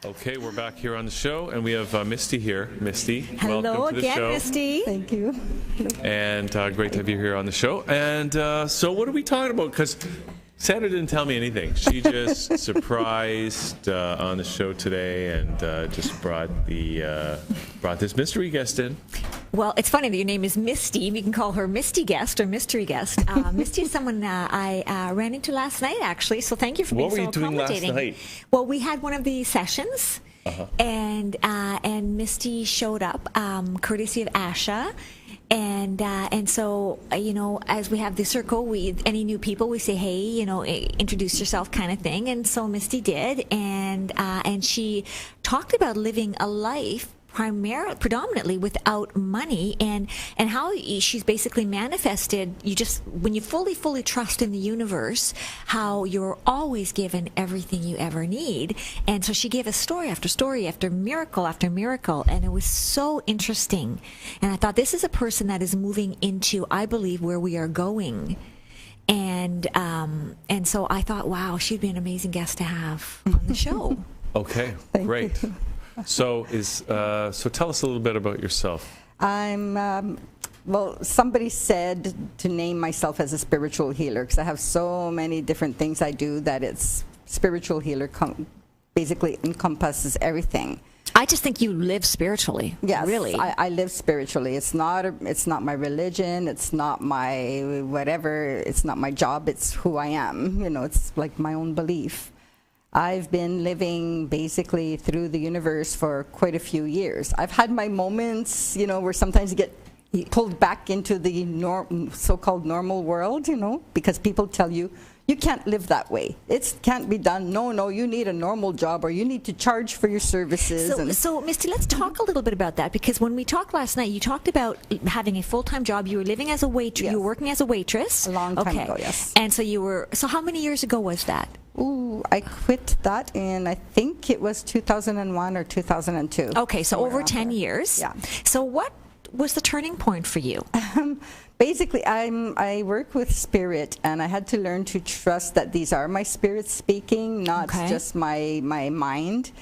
Okay, we're back here on the show, and we have Misty here. Misty, Hello welcome to the again, show. Misty. Thank you. And great to have you here on the show. And so what are we talking about? Because Sandra didn't tell me anything. She just surprised on the show today and just brought this mystery guest in. Well, it's funny that your name is Misty. We can call her Misty Guest or Mystery Guest. Misty is someone I ran into last night, actually. So thank you for being so accommodating. What were you doing last night? Well, we had one of the sessions, and Misty showed up, courtesy of Asha. And so, as we have the circle, any new people, we say, hey, introduce yourself kind of thing. And so Misty did. And she talked about living a life predominantly without money, and how she's basically manifested, when you fully trust in the universe, how you're always given everything you ever need. And so she gave us story after story after miracle, and it was so interesting. And I thought, this is a person that is moving into, I believe, where we are going. And so I thought, wow, she'd be an amazing guest to have on the show. Okay, great. So tell us a little bit about yourself. Somebody said to name myself as a spiritual healer, because I have so many different things I do that it's spiritual healer basically encompasses everything. I just think you live spiritually. Yes, really. I live spiritually. It's not my religion. It's not my whatever. It's not my job. It's who I am. It's like my own belief. I've been living basically through the universe for quite a few years. I've had my moments, where sometimes you get pulled back into the so-called normal world, because people tell you, you can't live that way. It can't be done. No, you need a normal job, or you need to charge for your services. So Misty, let's talk a little bit about that, because when we talked last night, you talked about having a full-time job. You were living as a waitress. Yes. You were working as a waitress. A long time ago, yes. And so how many years ago was that? Ooh, I quit that in, I think it was 2001 or 2002. Okay, so over 10 years. Yeah. So what was the turning point for you? Basically, I work with spirit, and I had to learn to trust that these are my spirits speaking, not just my mind.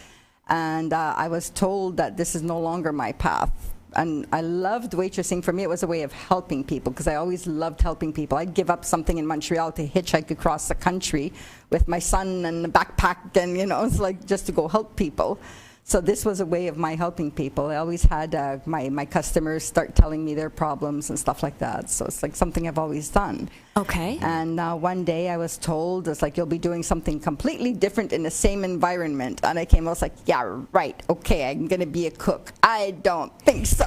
And I was told that this is no longer my path. And I loved waitressing. For me, it was a way of helping people, because I always loved helping people. I'd give up something in Montreal to hitchhike across the country with my son and a backpack, and it's like just to go help people. So this was a way of my helping people. I always had my customers start telling me their problems and stuff like that. So it's like something I've always done. Okay. And one day I was told, it's like, you'll be doing something completely different in the same environment. And I was like, yeah, right. Okay, I'm going to be a cook. I don't think so,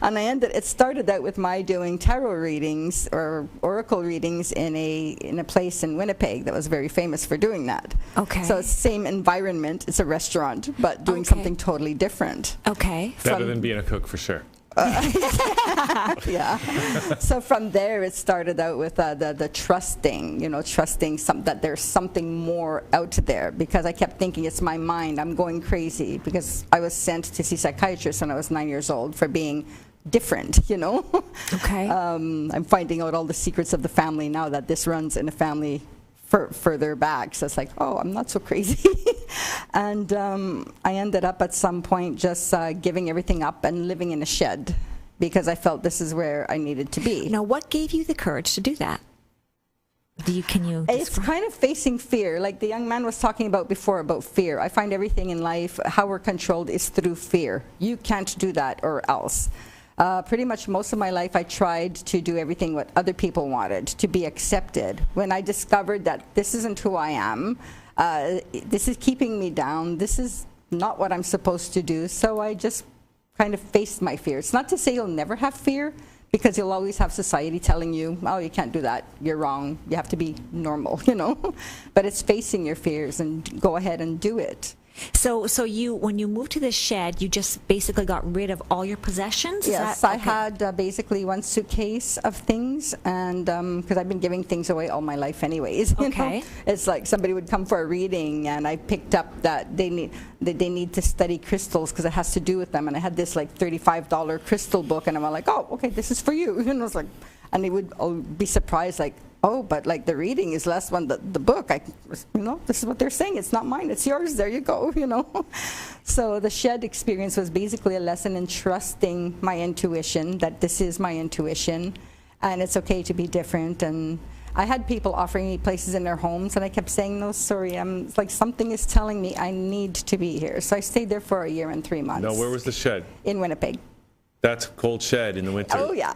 And it started out with my doing tarot readings or oracle readings in a place in Winnipeg that was very famous for doing that. Okay. So it's the same environment. It's a restaurant, but doing something totally different. Okay. Better than being a cook, for sure. Yeah. So from there, it started out with the trusting, trusting that there's something more out there, because I kept thinking it's my mind. I'm going crazy, because I was sent to see psychiatrists when I was 9 years old for being different, Okay. I'm finding out all the secrets of the family now, that this runs in a family further back. So it's like, oh, I'm not so crazy. And I ended up at some point just giving everything up and living in a shed, because I felt this is where I needed to be. Now, what gave you the courage to do that? Can you It's kind of facing fear, like the young man was talking about before, about fear. I find everything in life, how we're controlled is through fear. You can't do that or else. Pretty much most of my life, I tried to do everything what other people wanted, to be accepted. When I discovered that this isn't who I am, this is keeping me down, this is not what I'm supposed to do, so I just kind of faced my fear. It's not to say you'll never have fear, because you'll always have society telling you, oh, you can't do that, you're wrong, you have to be normal, But it's facing your fears and go ahead and do it. So when you moved to this shed, you just basically got rid of all your possessions? Yes, I had basically one suitcase of things, and because I've been giving things away all my life anyways. Okay. It's like somebody would come for a reading, and I picked up that they need to study crystals because it has to do with them, and I had this like $35 crystal book, and I'm like, oh, okay, this is for you. It's like, and they would be surprised, like, oh, but like the reading is less than the book. This is what they're saying. It's not mine. It's yours. There you go, So the shed experience was basically a lesson in trusting my intuition, that this is my intuition, and it's okay to be different. And I had people offering me places in their homes, and I kept saying, no, sorry, it's like something is telling me I need to be here. So I stayed there for a year and 3 months. Now, where was the shed? In Winnipeg. That's a cold shed in the winter. Oh, yeah.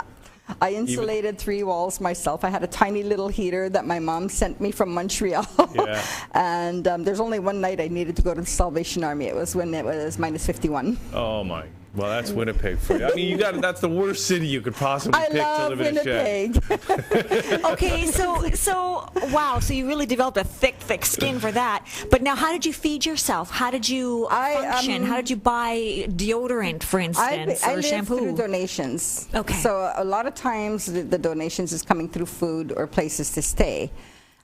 I insulated 3 walls myself. I had a tiny little heater that my mom sent me from Montreal. Yeah. And there's only one night I needed to go to the Salvation Army. It was when it was minus 51. Oh, my. Well, that's Winnipeg for you. I mean, that's the worst city you could possibly pick to live in a shed. Okay, so wow, so you really developed a thick skin for that. But now, how did you feed yourself? How did you function? How did you buy deodorant, for instance, I or live shampoo? through donations. Okay. So a lot of times the donations is coming through food or places to stay.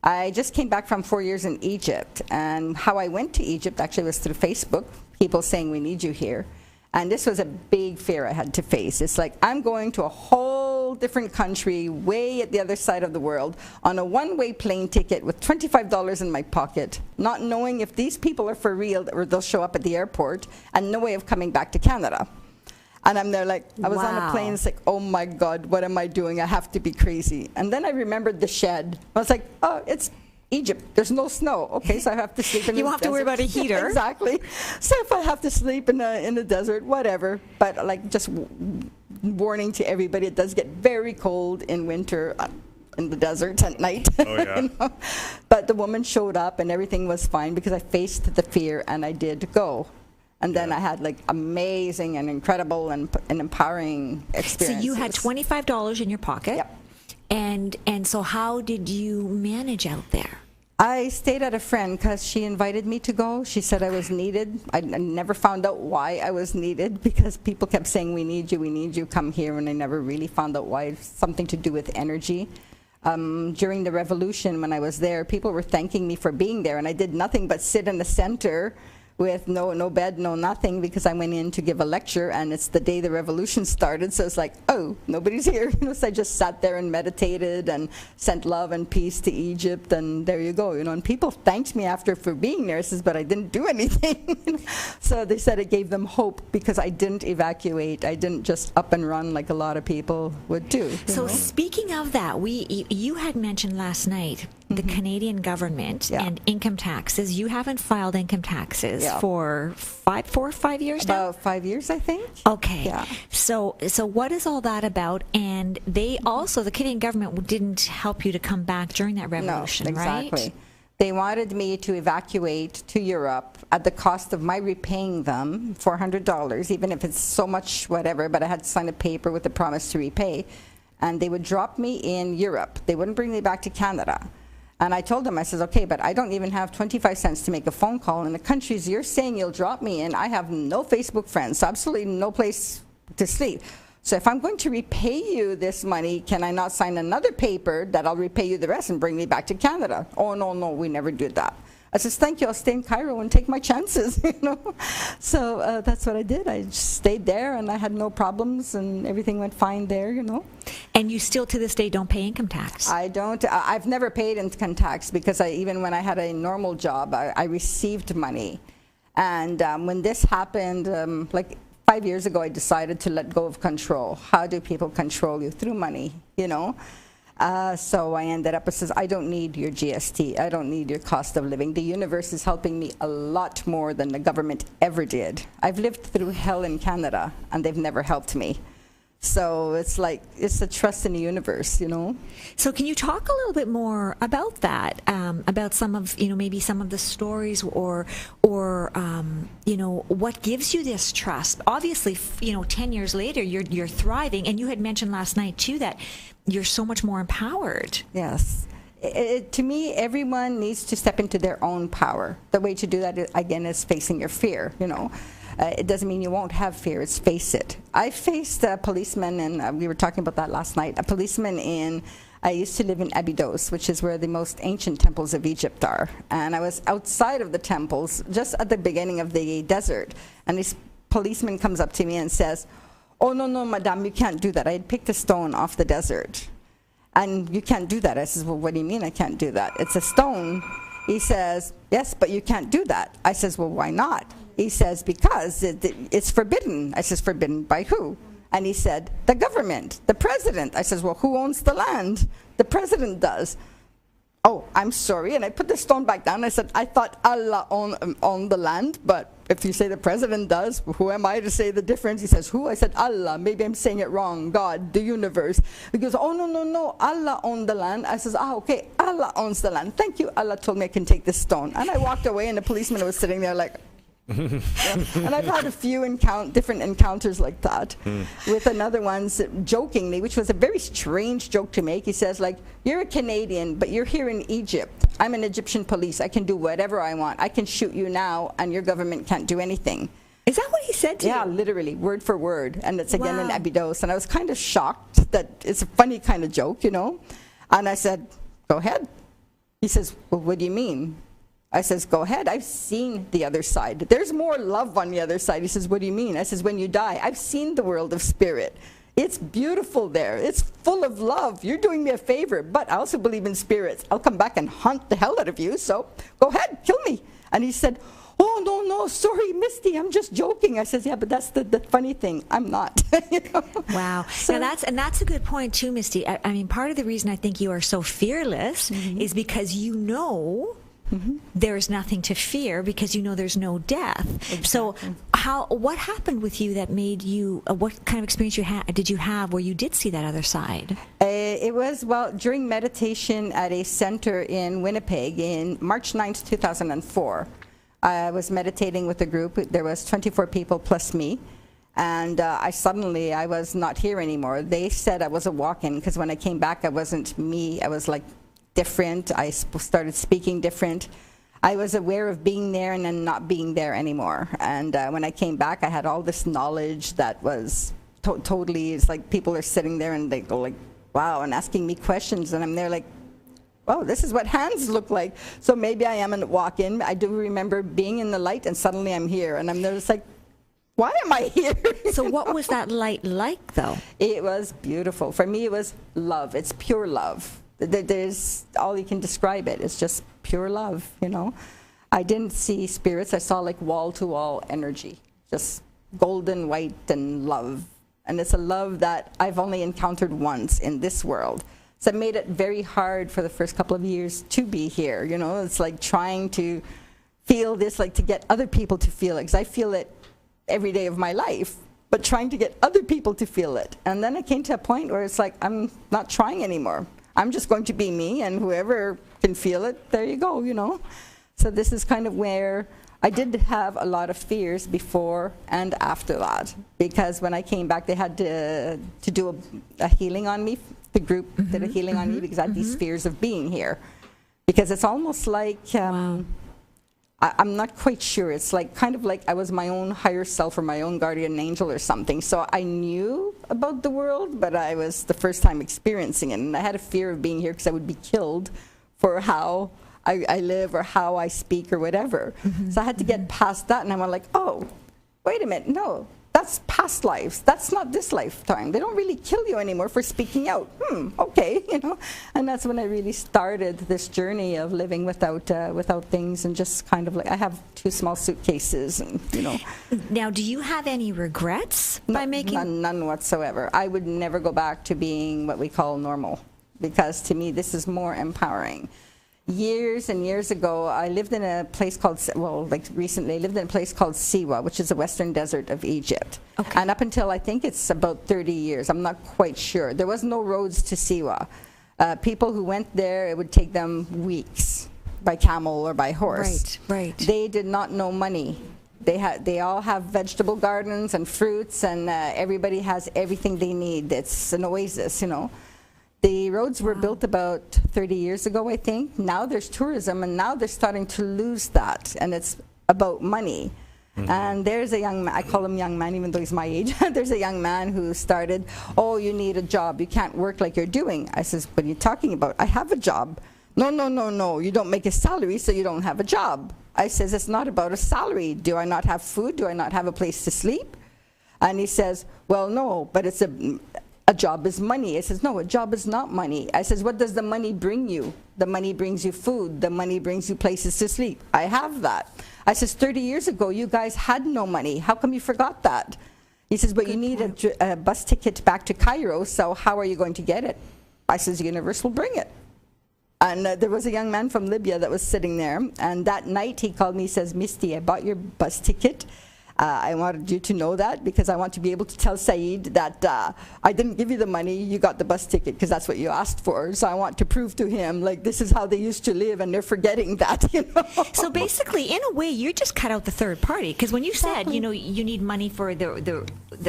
I just came back from 4 years in Egypt, and how I went to Egypt actually was through Facebook. People saying, we need you here. And this was a big fear I had to face. It's like, I'm going to a whole different country, way at the other side of the world, on a one-way plane ticket with $25 in my pocket, not knowing if these people are for real or they'll show up at the airport, and no way of coming back to Canada. And I'm there like, I was on a plane, it's like, oh my God, what am I doing? I have to be crazy. And then I remembered the shed. I was like, oh, it's Egypt, there's no snow. Okay, so I have to sleep in the desert. You won't have to worry about a heater. Exactly. So if I have to sleep in the desert, whatever. But like, just warning to everybody, it does get very cold in winter in the desert at night. Oh, yeah. But the woman showed up and everything was fine because I faced the fear and I did go. And then I had like amazing and incredible and empowering experiences. So you had $25 in your pocket. Yep. And so how did you manage out there? I stayed at a friend because she invited me to go. She said I was needed. I never found out why I was needed because people kept saying, we need you, come here. And I never really found out why. Something to do with energy. During the revolution, when I was there, people were thanking me for being there. And I did nothing but sit in the center with no bed, no nothing, because I went in to give a lecture, and it's the day the revolution started, so it's like, oh, nobody's here. So I just sat there and meditated and sent love and peace to Egypt, and there you go. And people thanked me after for being there. I says, but I didn't do anything. So they said it gave them hope because I didn't evacuate. I didn't just up and run like a lot of people would do. So speaking of that, you had mentioned last night the Canadian government and income taxes. You haven't filed income taxes for 5 years now? About 5 years, I think. Okay. Yeah. So what is all that about? And they also, the Canadian government didn't help you to come back during that revolution, no, exactly. Right? They wanted me to evacuate to Europe at the cost of my repaying them $400, even if it's so much whatever, but I had to sign a paper with the promise to repay. And they would drop me in Europe. They wouldn't bring me back to Canada. And I told them, I said, okay, but I don't even have 25 cents to make a phone call. In the countries you're saying you'll drop me in, I have no Facebook friends, absolutely no place to sleep. So if I'm going to repay you this money, can I not sign another paper that I'll repay you the rest and bring me back to Canada? Oh, no, we never did that. I says, thank you, I'll stay in Cairo and take my chances, So that's what I did. I just stayed there and I had no problems and everything went fine there, And you still to this day don't pay income tax? I don't. I've never paid income tax because even when I had a normal job, I received money. And when this happened, like 5 years ago, I decided to let go of control. How do people control you? Through money, So I ended up, it says, I don't need your GST. I don't need your cost of living. The universe is helping me a lot more than the government ever did. I've lived through hell in Canada, and they've never helped me. So it's like, it's a trust in the universe, So can you talk a little bit more about that, about some of, maybe some of the stories or what gives you this trust? Obviously, 10 years later, you're thriving, and you had mentioned last night, too, that you're so much more empowered. Yes. To me, everyone needs to step into their own power. The way to do that, again, is facing your fear, It doesn't mean you won't have fear, it's face it. I faced a policeman, and we were talking about that last night, a policeman I used to live in Abydos, which is where the most ancient temples of Egypt are. And I was outside of the temples, just at the beginning of the desert. And this policeman comes up to me and says, oh, no, madame, you can't do that. I had picked a stone off the desert. And you can't do that. I says, well, what do you mean I can't do that? It's a stone. He says, yes, but you can't do that. I says, well, why not? He says, because it's forbidden. I says, forbidden by who? And he said, the government, the president. I says, well, who owns the land? The president does. Oh, I'm sorry. And I put the stone back down. I said, I thought Allah owned the land, but if you say the president does, who am I to say the difference? He says, who? I said, Allah. Maybe I'm saying it wrong. God, the universe. He goes, oh, no. Allah owned the land. I says, okay, Allah owns the land. Thank you. Allah told me I can take this stone. And I walked away, and the policeman was sitting there like, yeah. And I've had a few different encounters like that with another one's jokingly, which was a very strange joke to make. He says, like, you're a Canadian, but you're here in Egypt. I'm an Egyptian police. I can do whatever I want. I can shoot you now, and your government can't do anything. Is that what he said to you? Yeah, literally, word for word. And it's again in Abydos. And I was kind of shocked that it's a funny kind of joke, you know. And I said, go ahead. He says, well, what do you mean? I says, go ahead. I've seen the other side. There's more love on the other side. He says, what do you mean? I says, when you die, I've seen the world of spirit. It's beautiful there. It's full of love. You're doing me a favor, but I also believe in spirits. I'll come back and hunt the hell out of you, so go ahead, kill me. And he said, oh, no, sorry, Misty, I'm just joking. I says, yeah, but that's the funny thing. I'm not. You know? Wow. So, now that's a good point too, Misty. I mean, part of the reason I think you are so fearless is because you know there's nothing to fear, because you know there's no death. Exactly. So what happened with you that made you, what kind of experience did you have where you did see that other side? It was, well, during meditation at a center in Winnipeg in March 9th, 2004. I was meditating with a group. There was 24 people plus me. And I was not here anymore. They said I was a walk-in, because when I came back, I wasn't me. I was like different. I started speaking different. I was aware of being there and then not being there anymore. And when I came back, I had all this knowledge that was totally, it's like people are sitting there and they go like, wow, and asking me questions. And I'm there like, oh, this is what hands look like. So maybe I am a walk-in. I do remember being in the light and suddenly I'm here. And I'm there just like, why am I here? So what was that light like, though? It was beautiful. For me, it was love. It's pure love. There's all you can describe it. It's just pure love, you know. I didn't see spirits. I saw like wall-to-wall energy, just golden white and love. And it's a love that I've only encountered once in this world. So it made it very hard for the first couple of years to be here, you know. It's like trying to feel this, like to get other people to feel it, because I feel it every day of my life, but trying to get other people to feel it. And then it came to a point where it's like, I'm not trying anymore. I'm just going to be me, and whoever can feel it, there you go, you know. So this is kind of where I did have a lot of fears before and after that, because when I came back, they had to do a healing on me. The group did a healing on me because I had these fears of being here. Because it's almost like, I'm not quite sure. It's like kind of like I was my own higher self or my own guardian angel or something. So I knew about the world, but I was the first time experiencing it. And I had a fear of being here because I would be killed for how I live or how I speak or whatever. So I had to get past that. And I'm like, oh, wait a minute. No, that's past lives. That's not this lifetime. They don't really kill you anymore for speaking out. Okay, you know. And that's when I really started this journey of living without things, and just kind of like, I have 2 small suitcases, and you know. Now, do you have any regrets by making? None whatsoever. I would never go back to being what we call normal, because to me this is more empowering. Years and years ago, I lived in a place called, well, like recently, I lived in a place called Siwa, which is the western desert of Egypt. Okay. And up until I think it's about 30 years, I'm not quite sure, there was no roads to Siwa. People who went there, it would take them weeks by camel or by horse. Right. They did not know money. They all have vegetable gardens and fruits, and everybody has everything they need. It's an oasis, you know. The roads were built about 30 years ago, I think. Now there's tourism, and now they're starting to lose that, and it's about money. And there's a young man, I call him young man even though he's my age. There's a young man who started, oh, you need a job. You can't work like you're doing. I says, what are you talking about? I have a job. No. You don't make a salary, so you don't have a job. I says, it's not about a salary. Do I not have food? Do I not have a place to sleep? And he says, well, no, but it's a job is money. I says, no, a job is not money. I says, what does the money bring you? The money brings you food. The money brings you places to sleep. I have that. I says, 30 years ago, you guys had no money. How come you forgot that? He says, but you need a bus ticket back to Cairo, so how are you going to get it? I says, the universe will bring it. And there was a young man from Libya that was sitting there, and that night he called me, he says, Misty, I bought your bus ticket. I wanted you to know that because I want to be able to tell Saeed that I didn't give you the money, you got the bus ticket because that's what you asked for. So I want to prove to him, like, this is how they used to live and they're forgetting that, you know. So basically, in a way, you just cut out the third party because when you said, you know, you need money for the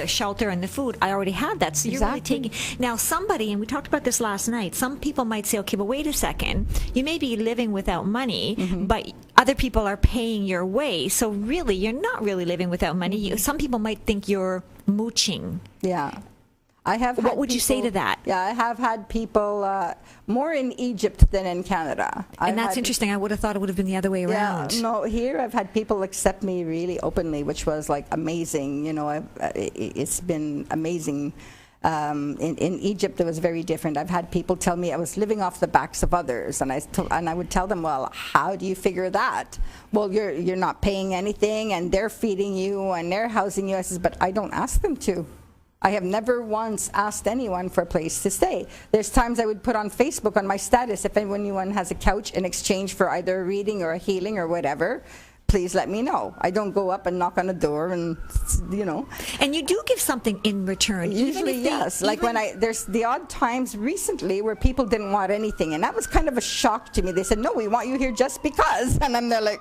shelter and the food, I already have that. So you're really taking. Now, somebody, and we talked about this last night, some people might say, okay, but wait a second, you may be living without money, but other people are paying your way. So really, you're not really living without money. Some people might think you're mooching. Yeah. I have. What would you say to that? Yeah, I have had people more in Egypt than in Canada. And that's interesting. I would have thought it would have been the other way around. Yeah, no, here I've had people accept me really openly, which was like amazing. You know, it's been amazing. In Egypt, it was very different. I've had people tell me I was living off the backs of others, and I would tell them, well, how do you figure that? Well, you're not paying anything, and they're feeding you, and they're housing you. I says, but I don't ask them to. I have never once asked anyone for a place to stay. There's times I would put on Facebook on my status, if anyone has a couch in exchange for either a reading or a healing or whatever, please let me know. I don't go up and knock on the door and, you know. And you do give something in return. Usually, yes. Like when there's the odd times recently where people didn't want anything, and that was kind of a shock to me. They said, no, we want you here just because. And I'm there like,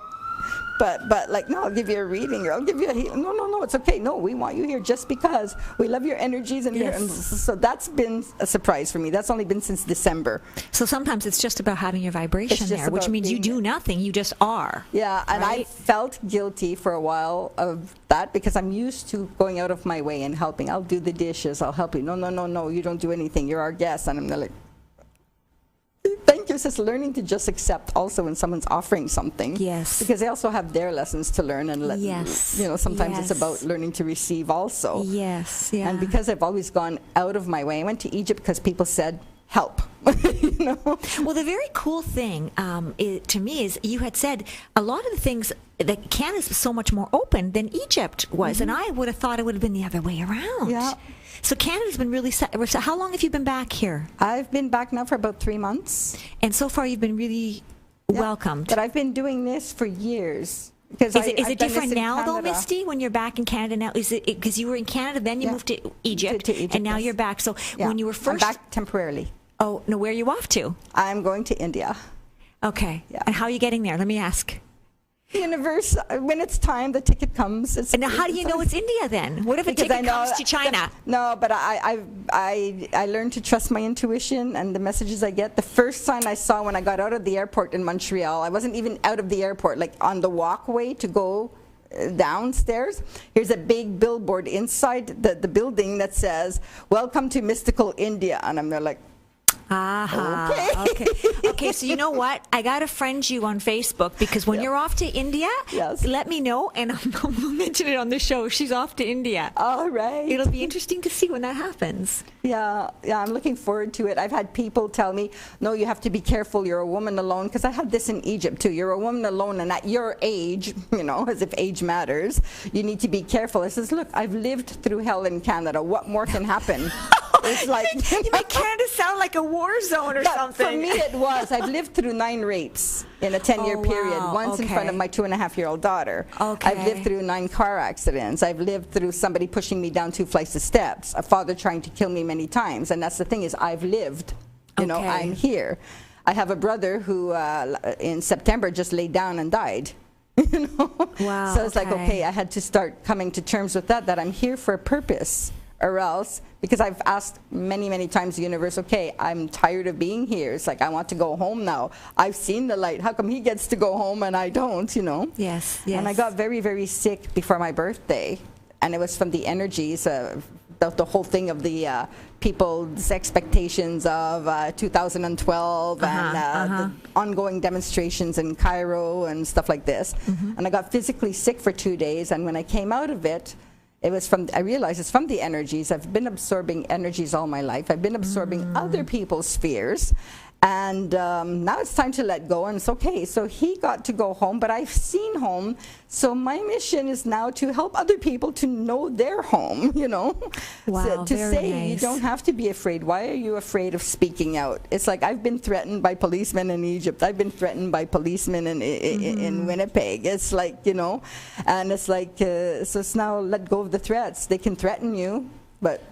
but like, no, I'll give you a reading or I'll give you a healing. No, it's okay. No, we want you here just because we love your energies. And so that's been a surprise for me. That's only been since December. So sometimes it's just about having your vibration there, which means you do nothing. You just are. Yeah, and I felt guilty for a while of that because I'm used to going out of my way and helping. I'll do the dishes. I'll help you. No, you don't do anything. You're our guest. And I'm like, thank you. It's just learning to just accept also when someone's offering something. Yes. Because they also have their lessons to learn and you know, sometimes it's about learning to receive also. Yes. Yeah. And because I've always gone out of my way, I went to Egypt because people said, help. You know? Well, the very cool thing to me is you had said a lot of the things that Canada's so much more open than Egypt was, and I would have thought it would have been the other way around. Yeah. So Canada's been really how long have you been back here? I've been back now for about 3 months. And so far you've been really welcomed. But I've been doing this for years. Is it different now, though, Misty, when you're back in Canada now? Is it because you were in Canada, then you moved to Egypt, and now you're back? So when you were first... I'm back temporarily. Oh, no, where are you off to? I'm going to India. Okay. Yeah. And how are you getting there? Let me ask. Universe, when it's time, the ticket comes. And now how do you know it's India then? What if a ticket comes to China? No, but I learned to trust my intuition and the messages I get. The first sign I saw when I got out of the airport in Montreal, I wasn't even out of the airport, like on the walkway to go downstairs, here's a big billboard inside the building that says, welcome to mystical India. And I'm there like, Okay, so you know what? I got to friend you on Facebook because when you're off to India, let me know and I'll mention it on the show. She's off to India. All right. It'll be interesting to see when that happens. Yeah, I'm looking forward to it. I've had people tell me, no, you have to be careful. You're a woman alone. Because I had this in Egypt too. You're a woman alone and at your age, you know, as if age matters, you need to be careful. I says, look, I've lived through hell in Canada. What more can happen? It's like you make Canada sound like a war zone or something. For me, it was. I've lived through 9 rapes in a 10-year period. Once in front of my 2.5-year-old daughter. I've lived through 9 car accidents. I've lived through somebody pushing me down 2 flights of steps. A father trying to kill me many times. And that's the thing is, I've lived. You know, I'm here. I have a brother who, in September, just laid down and died. You know. Wow. So it's like, okay, I had to start coming to terms with that I'm here for a purpose. Or else, because I've asked many times the universe, okay, I'm tired of being here. It's like, I want to go home now. I've seen the light. How come he gets to go home and I don't, you know? Yes. And I got very sick before my birthday. And it was from the energies, the whole thing of the people's expectations of 2012 and the ongoing demonstrations in Cairo and stuff like this. And I got physically sick for 2 days. And when I came out of it, I realized it's from the energies. I've been absorbing energies all my life. I've been absorbing other people's fears. And now it's time to let go, and it's okay. So he got to go home, but I've seen home. So my mission is now to help other people to know their home, you know. Wow, to very say nice. you don't have to be afraid. Why are you afraid of speaking out? It's like I've been threatened by policemen in Egypt. I've been threatened by policemen in Winnipeg. It's like, you know, and it's like, so it's now let go of the threats. They can threaten you, but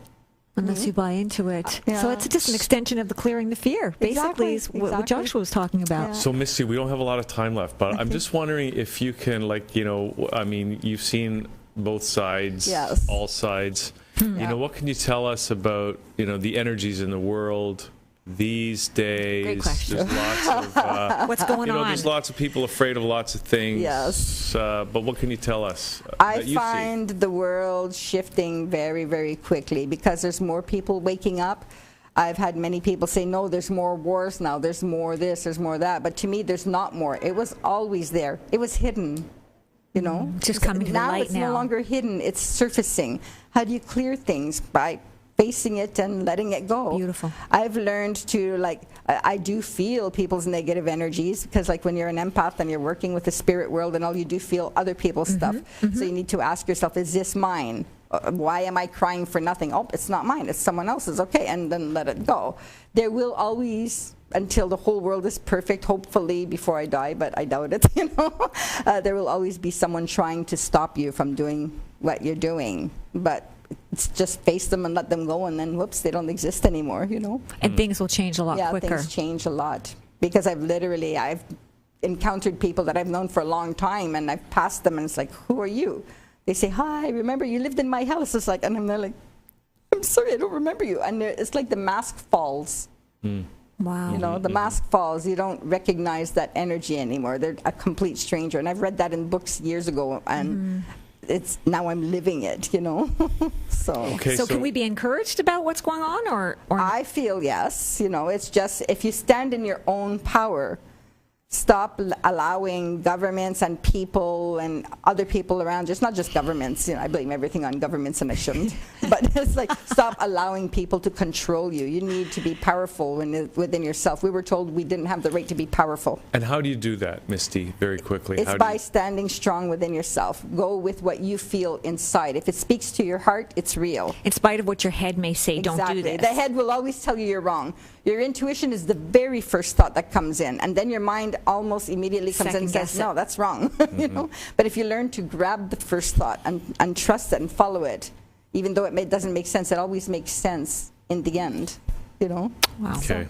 unless you buy into it. Yeah. So it's just an extension of the clearing the fear, basically, is what Joshua was talking about. Yeah. So, Misty, we don't have a lot of time left, but I'm just wondering if you can, like, you know, I mean, you've seen both sides, Yes. all sides. You know, what can you tell us about, you know, the energies in the world these days? Great question. There's lots of, What's going you know, on? there's lots of people afraid of lots of things. Yes. But what can you tell us I that you find the world shifting very, very quickly because there's more people waking up. I've had many people say, no, there's more wars now, there's more this, there's more that. But to me, there's not more. It was always there. It was hidden, you know. Just coming to the light it's now. no longer hidden, it's surfacing. How do you clear things? By facing it and letting it go. Beautiful. I've learned to, like, I do feel people's negative energies because, like, when you're an empath and you're working with the spirit world and all, you do feel other people's stuff. So you need to ask yourself, is this mine? Why am I crying for nothing? Oh, it's not mine, it's someone else's. Okay, and then let it go. There will always, until the whole world is perfect, hopefully before I die, but I doubt it, you know, there will always be someone trying to stop you from doing what you're doing. But it's just face them and let them go, and then whoops, they don't exist anymore, you know. And things will change a lot Yeah, quicker. things change a lot because I've encountered people that I've known for a long time, and I've passed them, and it's like, who are you? They say, hi, remember you lived in my house. It's like, and I'm there like, I'm sorry, I don't remember you. And it's like the mask falls. Wow. You know, the mask falls. You don't recognize that energy anymore. They're a complete stranger. And I've read that in books years ago, and it's now I'm living it, you know. So Okay, So can we be encouraged about what's going on, or I feel yes. You know, it's just if you stand in your own power, stop allowing governments and people and other people around, just not just governments, you know, I blame everything on governments and I shouldn't, but it's like stop allowing people to control you. You need to be powerful within yourself. We were told we didn't have the right to be powerful. And how do you do that, Misty, very quickly? It's How do by you- standing strong within yourself. Go with what you feel inside. If it speaks to your heart, it's real. in spite of what your head may say, don't do this? The head will always tell you you're wrong. Your intuition is the very first thought that comes in, and then your mind almost immediately comes in and Second-guess says, it. no, that's wrong. You know. But if you learn to grab the first thought and trust it and follow it, even though it doesn't make sense, it always makes sense in the end. You know. Wow. Okay.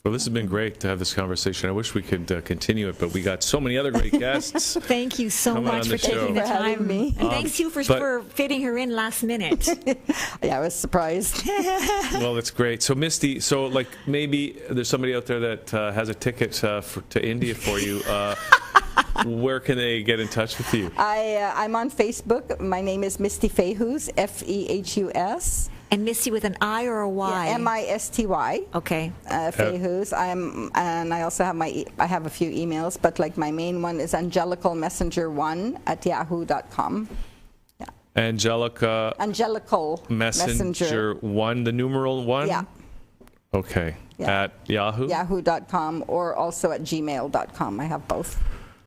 Well, this has been great to have this conversation. I wish we could continue it, but we got so many other great guests. Thank you so Come on much the for taking show. the For having time. me. And thanks you but- for fitting her in last minute. Yeah, I was surprised. Well, that's great. So, Misty, so like maybe there's somebody out there that has a ticket to India for you. Where can they get in touch with you? I'm on Facebook. My name is Misty Fehus, Fehus. And Misty with an I or a Y? Yeah, Misty. Okay. Fehus. And I also have I have a few emails, but like my main one is angelicalmessenger1@yahoo.com. Angelica Angelical Messenger 1, the numeral 1? Yeah. Okay. Yeah. At Yahoo? Yahoo.com or also at gmail.com. I have both.